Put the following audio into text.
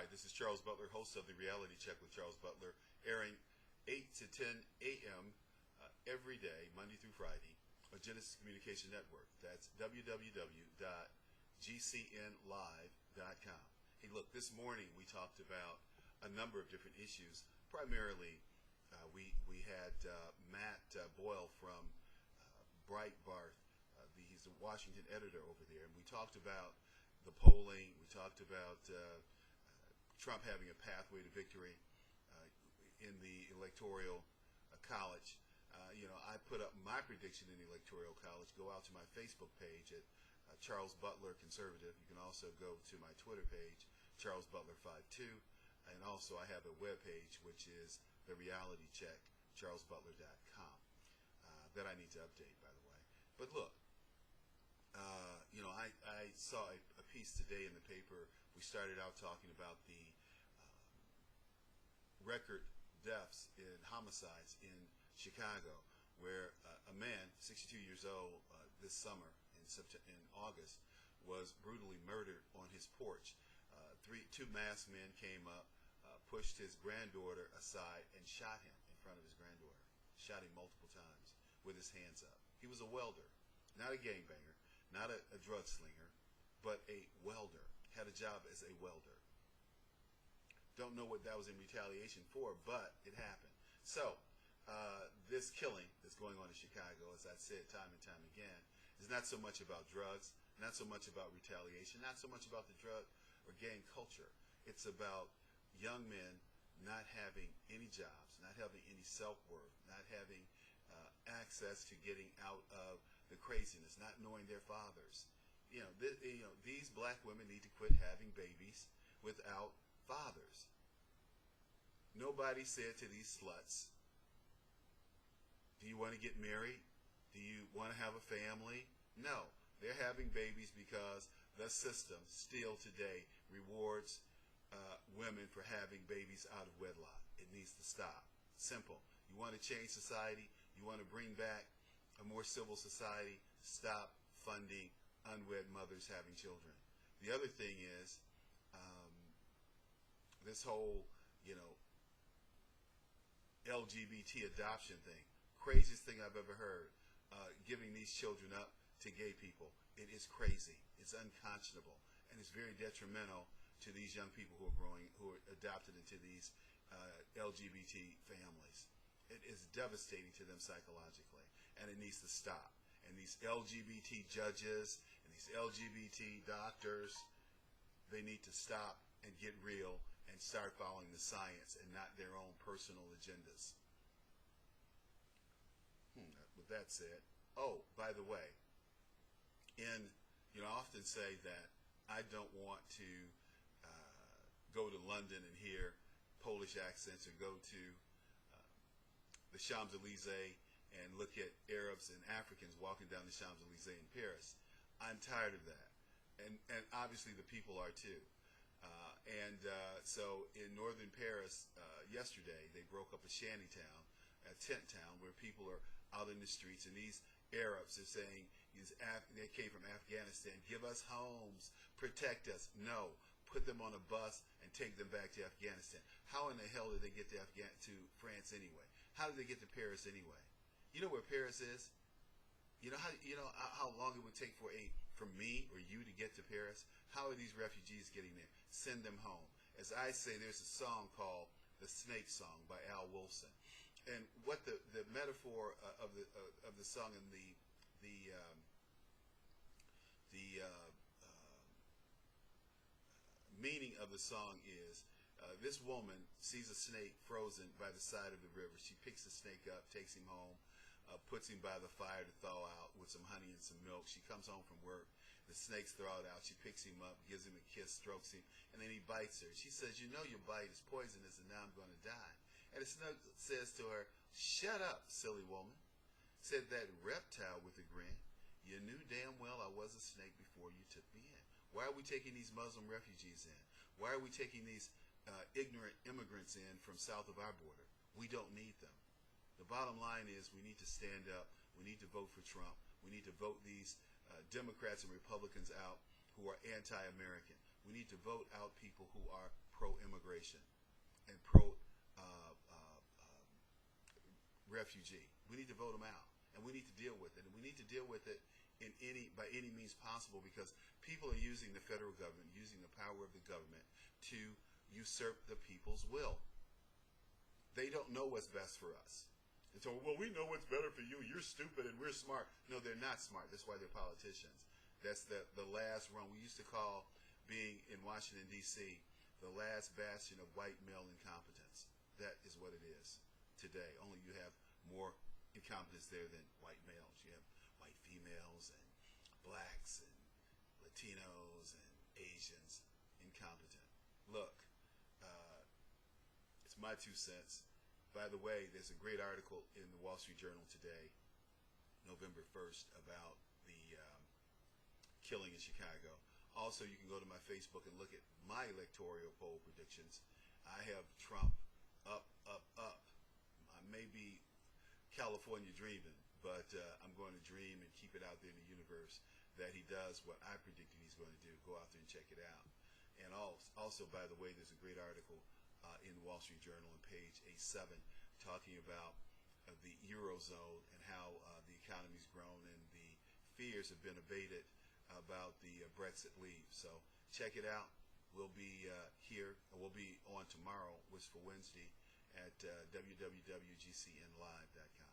This is Charles Butler, host of the Reality Check with Charles Butler, airing 8 to 10 a.m. Every day, Monday through Friday, on Genesis Communication Network. That's www.gcnlive.com. Hey, look, this morning we talked about a number of different issues. Primarily, we had Matt Boyle from Breitbart. He's the Washington editor over there, and we talked about the polling. We talked about Trump having a pathway to victory in the electoral college. I put up my prediction in the electoral college. Go out to my Facebook page at Charles Butler Conservative. You can also go to my Twitter page, Charles Butler 52, and also I have a web page which is The Reality Check, charlesbutler.com, that I need to update, by the way. But look, I saw a piece today in the paper. We started out talking about the record deaths in homicides in Chicago, where a man, 62 years old, this summer in August, was brutally murdered on his porch. Two masked men came up, pushed his granddaughter aside, and shot him in front of his granddaughter. Shot him multiple times with his hands up. He was a welder, not a gangbanger, not a drug slinger, but a welder. Had a job as a welder. Don't know what that was in retaliation for, but it happened. So, this killing that's going on in Chicago, as I said time and time again, is not so much about drugs, not so much about retaliation, not so much about the drug or gang culture. It's about young men not having any jobs, not having any self-worth, not having access to getting out of the craziness, not knowing their fathers. These black women need to quit having babies without fathers. Nobody said to these sluts, do you want to get married? Do you want to have a family? No. They're having babies because the system still today rewards women for having babies out of wedlock. It needs to stop. Simple. You want to change society? You want to bring back a more civil society? Stop funding unwed mothers having children. The other thing is this whole, LGBT adoption thing. Craziest thing I've ever heard. Giving these children up to gay people. It is crazy. It's unconscionable, and it's very detrimental to these young people who are adopted into these LGBT families. It is devastating to them psychologically, and it needs to stop. And these LGBT judges and these LGBT doctors, they need to stop and get real and start following the science and not their own personal agendas. With that said, by the way, I often say that I don't want to go to London and hear Polish accents, or go to the Champs-Elysees and look at Arabs and Africans walking down the Champs-Elysees in Paris. I'm tired of that, and obviously the people are too. So in northern Paris yesterday, they broke up a shanty town, a tent town, where people are out in the streets, and these Arabs are saying, they came from Afghanistan, give us homes, protect us. No, put them on a bus and take them back to Afghanistan. How in the hell did they get to France anyway? How did they get to Paris anyway? You know where Paris is? You know how long it would take for me or you to get to Paris? How are these refugees getting there? Send them home. As I say, there's a song called The Snake Song by Al Wilson. And what the metaphor of the song and the meaning of the song is, this woman sees a snake frozen by the side of the river. She picks the snake up, takes him home, puts him by the fire to thaw out with some honey and some milk. She comes home from work. The snake's thawed out. She picks him up, gives him a kiss, strokes him, and then he bites her. She says, your bite is poisonous, and now I'm going to die. And the snake says to her, shut up, silly woman. Said that reptile with a grin. You knew damn well I was a snake before you took me in. Why are we taking these Muslim refugees in? Why are we taking these ignorant immigrants in from south of our border? We don't need them. The bottom line is we need to stand up. We need to vote for Trump. We need to vote these Democrats and Republicans out who are anti-American. We need to vote out people who are pro-immigrant. immigration and pro-refugee. We need to vote them out, and we need to deal with it. And we need to deal with it by any means possible, because people are using the federal government, using the power of the government to usurp the people's will. They don't know what's best for us. And so, well, we know what's better for you. You're stupid and we're smart. No, they're not smart. That's why they're politicians. That's the last rung. We used to call being in Washington, D.C., the last bastion of white male incompetence. That is what it is today. Only you have more incompetence there than white males. You have white females and blacks and Latinos and Asians incompetent. Look, it's my 2 cents. By the way, there's a great article in the Wall Street Journal today, November 1st, about the killing in Chicago. Also, you can go to my Facebook and look at my electoral poll predictions. I have Trump up, up, up. I may be California dreaming, but I'm going to dream and keep it out there in the universe that he does what I predicted he's going to do. Go out there and check it out. And also, by the way, there's a great article in the Wall Street Journal on page A7 talking about the Eurozone and how the economy's grown and the fears have been abated about the Brexit leave. So check it out. We'll be here, we'll be on tomorrow, which for Wednesday, at www.gcnlive.com.